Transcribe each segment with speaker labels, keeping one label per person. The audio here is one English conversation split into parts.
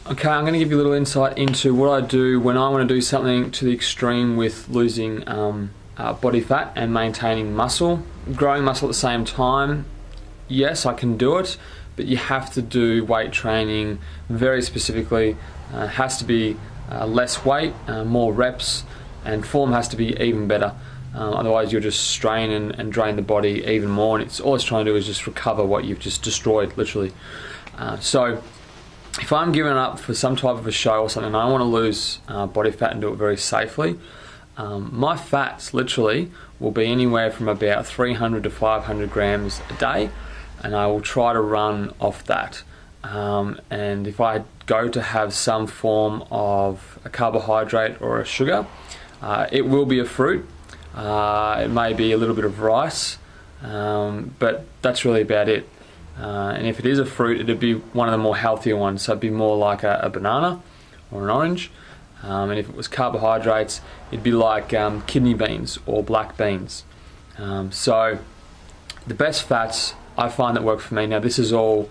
Speaker 1: Okay, I'm going to give you a little insight into what I do when I want to do something to the extreme with losing body fat and maintaining muscle. Growing muscle at the same time, yes, I can do it, but you have to do weight training very specifically. It has to be less weight, more reps, and form has to be even better. Otherwise you'll just strain and drain the body even more, and all it's trying to do is just recover what you've just destroyed, literally. So if I'm giving up for some type of a show or something and I want to lose body fat and do it very safely, my fats literally will be anywhere from about 300 to 500 grams a day, and I will try to run off that. And if I go to have some form of a carbohydrate or a sugar, it will be a fruit. It may be a little bit of rice, but that's really about it. And if it is a fruit, it'd be one of the more healthier ones, so it'd be more like a banana or an orange. And if it was carbohydrates, it'd be like kidney beans or black beans. So the best fats I find that work for me, now this is all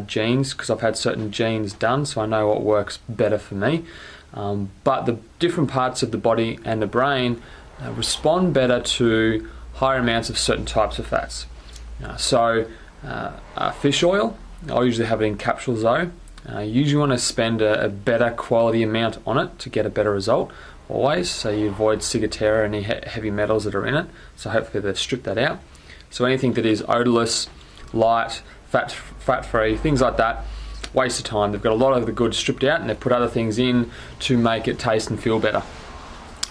Speaker 1: genes, because I've had certain genes done, so I know what works better for me. But the different parts of the body and the brain respond better to higher amounts of certain types of fats. Fish oil, I usually have it in capsules though. You usually want to spend a better quality amount on it to get a better result, always, so you avoid ciguatera and any heavy metals that are in it, so hopefully they strip that out. So anything that is odorless, light, fat-free, things like that, waste of time. They've got a lot of the goods stripped out and they've put other things in to make it taste and feel better.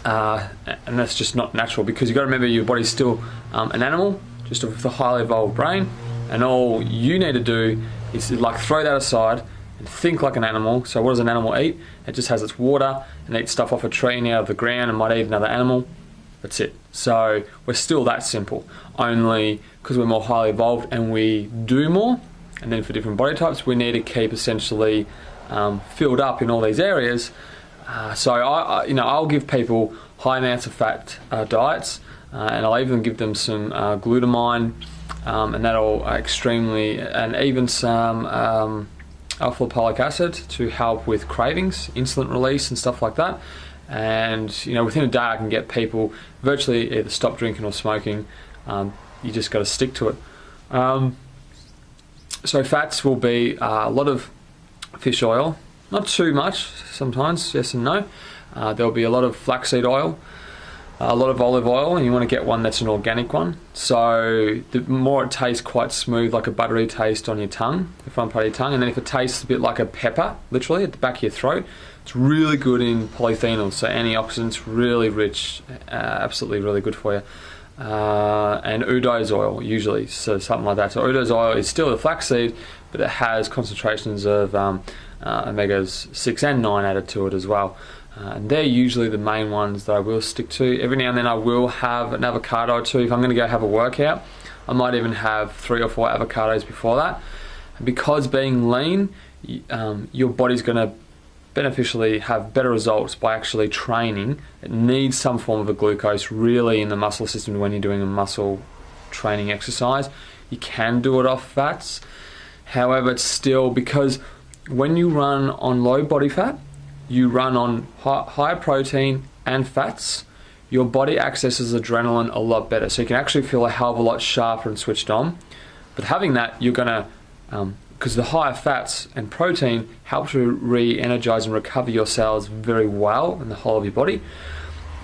Speaker 1: And that's just not natural, because you've got to remember your body's still an animal, just with a highly evolved brain, and all you need to do is like throw that aside and think like an animal. So what does an animal eat? It just has its water and eats stuff off a tree and out of the ground and might eat another animal. That's it. So we're still that simple, only because we're more highly evolved and we do more. And then for different body types, we need to keep essentially filled up in all these areas. So I'll give people high amounts of fat diets, and I'll even give them some glutamine, and that'll extremely, and even some alpha-lipoic acid to help with cravings, insulin release and stuff like that. And within a day I can get people virtually either stop drinking or smoking. You just got to stick to it. So fats will be a lot of fish oil, not too much sometimes, yes and no. There'll be a lot of flaxseed oil, a lot of olive oil, and you want to get one that's an organic one. So the more it tastes quite smooth, like a buttery taste on your tongue, the front part of your tongue, and then if it tastes a bit like a pepper, literally at the back of your throat, it's really good in polyphenols, so antioxidants, really rich, absolutely really good for you. And Udo's oil usually, so something like that. So Udo's oil is still the flaxseed, but it has concentrations of omegas 6 and 9 added to it as well. And they're usually the main ones that I will stick to. Every now and then I will have an avocado or two. If I'm going to go have a workout, I might even have 3 or 4 avocados before that. And because being lean, your body's going to beneficially have better results by actually training. It needs some form of a glucose really in the muscle system when you're doing a muscle training exercise. You can do it off fats. However, it's still, because when you run on low body fat, you run on high protein and fats, your body accesses adrenaline a lot better. So you can actually feel a hell of a lot sharper and switched on. But having that, you're going to, because the higher fats and protein help to re-energize and recover your cells very well in the whole of your body.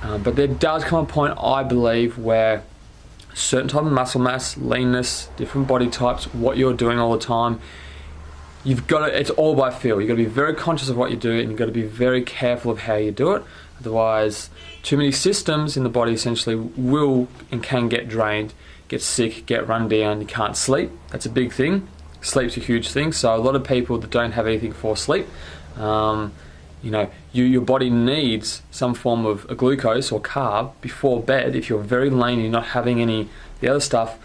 Speaker 1: But there does come a point, I believe, where certain type of muscle mass, leanness, different body types, what you're doing all the time, you've got to, it's all by feel. You've got to be very conscious of what you do, and you've got to be very careful of how you do it. Otherwise, too many systems in the body essentially will and can get drained, get sick, get run down. You can't sleep. That's a big thing. Sleep's a huge thing. So a lot of people that don't have anything for sleep, your body needs some form of a glucose or carb before bed if you're very lean and you're not having any the other stuff,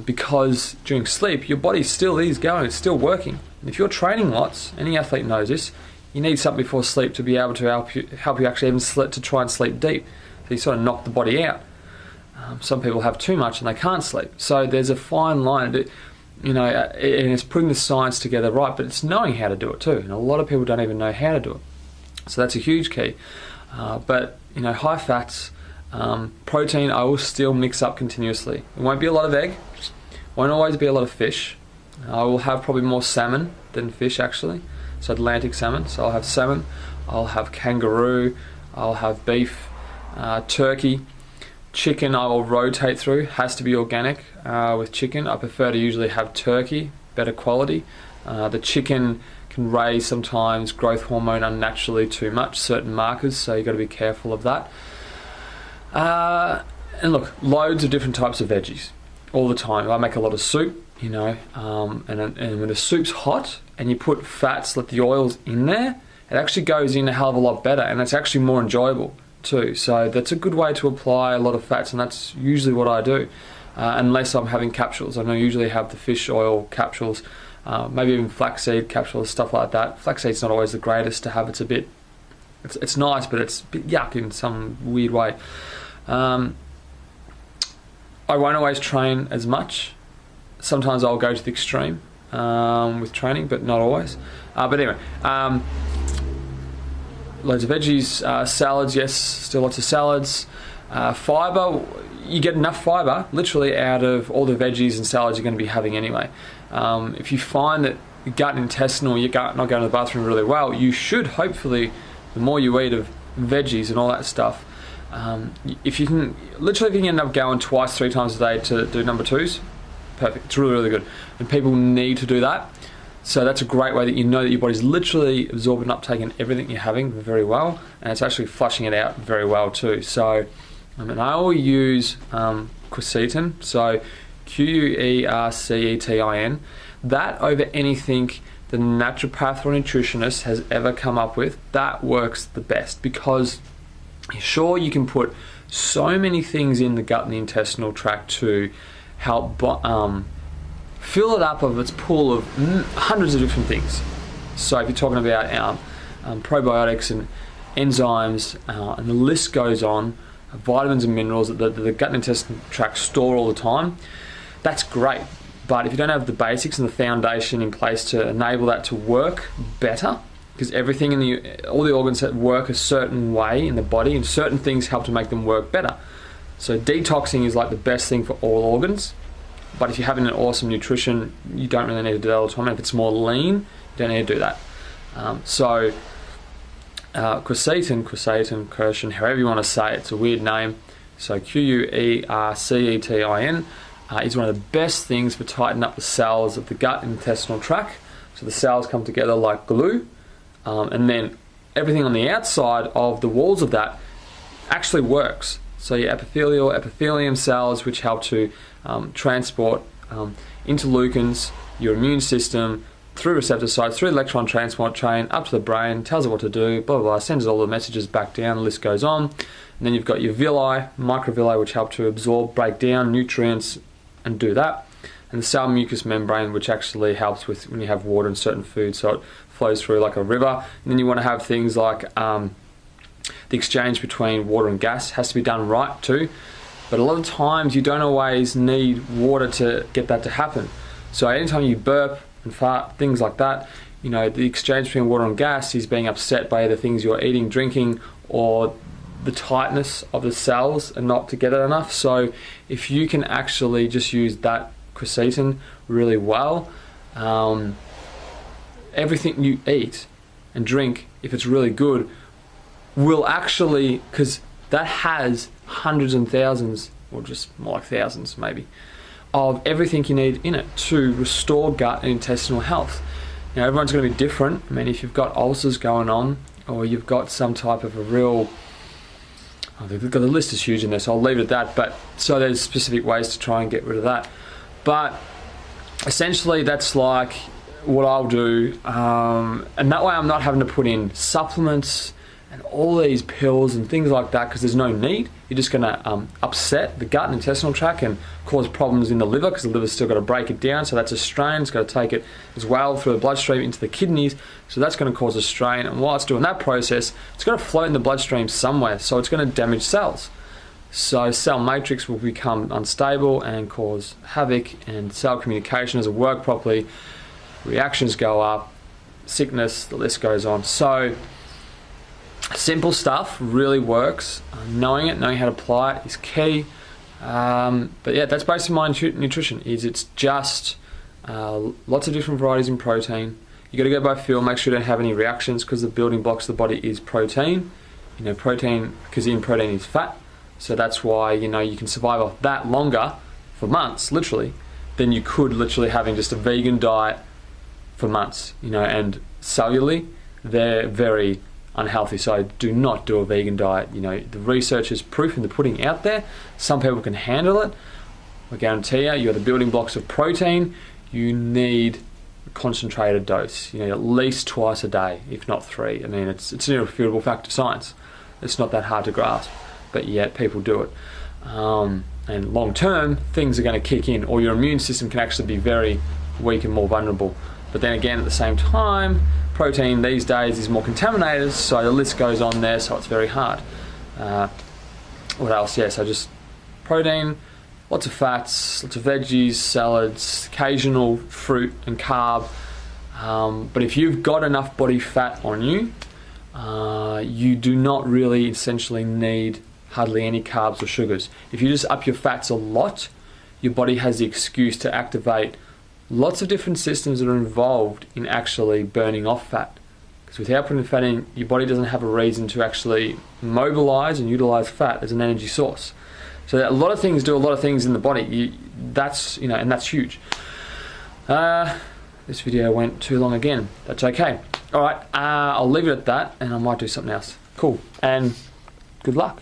Speaker 1: because during sleep your body still is going, it's still working. And if you're training lots, any athlete knows this, you need something before sleep to be able to help you actually even to try and sleep deep. So you sort of knock the body out. Some people have too much and they can't sleep. So there's a fine line. and it's putting the science together right, but it's knowing how to do it too. And a lot of people don't even know how to do it. So that's a huge key. But high fats, protein, I will still mix up continuously. It won't be a lot of egg, won't always be a lot of fish. I will have probably more salmon than fish actually. So Atlantic salmon. So I'll have salmon, I'll have kangaroo, I'll have beef, turkey. Chicken I will rotate through, has to be organic with chicken. I prefer to usually have turkey, better quality. The chicken can raise sometimes growth hormone unnaturally too much, certain markers, so you've got to be careful of that. And look, loads of different types of veggies all the time. I make a lot of soup, and when the soup's hot and you put fats, let the oils in there, it actually goes in a hell of a lot better, and it's actually more enjoyable too. So that's a good way to apply a lot of fats, and that's usually what I do, unless I'm having capsules. I usually have the fish oil capsules, maybe even flaxseed capsules, stuff like that. Flaxseed's not always the greatest to have. It's nice, but it's a bit yuck in some weird way. I won't always train as much. Sometimes I'll go to the extreme with training, but not always. But anyway, loads of veggies, salads, yes, still lots of salads. Fibre, you get enough fibre literally out of all the veggies and salads you're going to be having anyway. If you find that your gut and intestinal, your gut not going to the bathroom really well, you should hopefully, the more you eat of veggies and all that stuff, if you can end up going twice, 3 times a day to do number 2s, perfect. It's really, really good. And people need to do that. So that's a great way that you know that your body's literally absorbing and uptaking everything you're having very well, and it's actually flushing it out very well too. So, and I will use quercetin, so Quercetin, that over anything the naturopath or nutritionist has ever come up with. That works the best, because sure, you can put so many things in the gut and the intestinal tract to help fill it up of its pool of hundreds of different things. So if you're talking about probiotics and enzymes, and the list goes on, vitamins and minerals that the gut and intestinal tract store all the time, that's great. But if you don't have the basics and the foundation in place to enable that to work better, because everything all the organs that work a certain way in the body, and certain things help to make them work better. So detoxing is like the best thing for all organs. But if you're having an awesome nutrition, you don't really need to do that all the time. If it's more lean, you don't need to do that. Quercetin, however you want to say it, it's a weird name. So Quercetin is one of the best things for tightening up the cells of the gut and intestinal tract. So the cells come together like glue, and then everything on the outside of the walls of that actually works. So your epithelium cells, which help to transport interleukins, your immune system, through receptor sites, through the electron transport chain, up to the brain, tells it what to do, blah, blah, blah, sends all the messages back down, the list goes on. And then you've got your villi, microvilli, which help to absorb, break down nutrients and do that. And the cell mucous membrane, which actually helps with when you have water in certain foods, so it flows through like a river. And then you want to have things like the exchange between water and gas has to be done right too. But a lot of times you don't always need water to get that to happen. So anytime you burp and fart, things like that, the exchange between water and gas is being upset by the things you're eating, drinking, or the tightness of the cells are not together enough. So if you can actually just use that quercetin really well, everything you eat and drink, if it's really good, will actually, because that has hundreds and thousands, or just more like thousands maybe, of everything you need in it to restore gut and intestinal health. Now everyone's going to be different. I mean, if you've got ulcers going on, or you've got some type of a real, the list is huge in there, so I'll leave it at that. But so there's specific ways to try and get rid of that. But essentially that's like what I'll do, and that way I'm not having to put in supplements and all these pills and things like that, because there's no need. You're just going to upset the gut and intestinal tract and cause problems in the liver, because the liver's still got to break it down, so that's a strain. It's got to take it as well through the bloodstream into the kidneys, so that's going to cause a strain. And while it's doing that process, it's got to float in the bloodstream somewhere, so it's going to damage cells. So cell matrix will become unstable and cause havoc, and cell communication doesn't work properly, reactions go up, sickness, the list goes on. So simple stuff really works. Knowing how to apply it is key. But yeah, that's basically my nutrition. It's just lots of different varieties in protein. You got to go by feel. Make sure you don't have any reactions, because the building blocks of the body is protein. Protein, because in protein is fat. So that's why you can survive off that longer for months, literally, than you could literally having just a vegan diet for months. And cellularly, they're very unhealthy. So do not do a vegan diet. The research is proof in the pudding out there. Some people can handle it. I guarantee you have the building blocks of protein. You need a concentrated dose. At least twice a day, if not 3. I mean, it's an irrefutable fact of science. It's not that hard to grasp, but yet people do it. And long term, things are going to kick in, or your immune system can actually be very weak and more vulnerable. But then again, at the same time, protein these days is more contaminated, so the list goes on there, so it's very hard. What else? Yeah, so just protein, lots of fats, lots of veggies, salads, occasional fruit and carb. But if you've got enough body fat on you, you do not really essentially need hardly any carbs or sugars. If you just up your fats a lot, your body has the excuse to activate lots of different systems that are involved in actually burning off fat. Because without putting fat in, your body doesn't have a reason to actually mobilize and utilize fat as an energy source. So a lot of things do a lot of things in the body. That's huge. This video went too long again. That's okay. All right, I'll leave it at that, and I might do something else. Cool, and good luck.